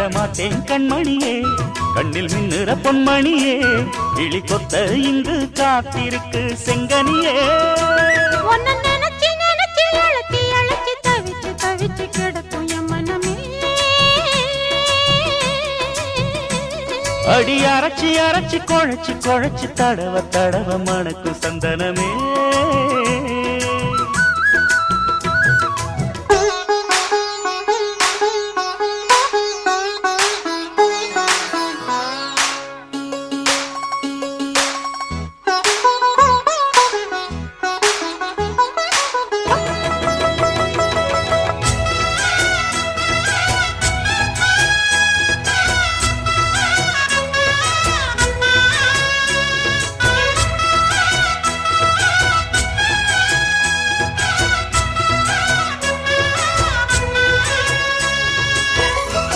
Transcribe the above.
விடமாட்டேன் கண்மணியே கண்ணில் மின்னுற பொன்மணியே இழி கொத்த இங்கு காத்திருக்கு செங்கனியே நினைச்சு நினைச்சு அழைச்சி அழைச்சி தவிச்சு தவிச்சு கிடக்கும் என் மனமே அடி அரைச்சி அரைச்சி குழைச்சி குழைச்சி தடவ தடவ மணக்கு சந்தனமே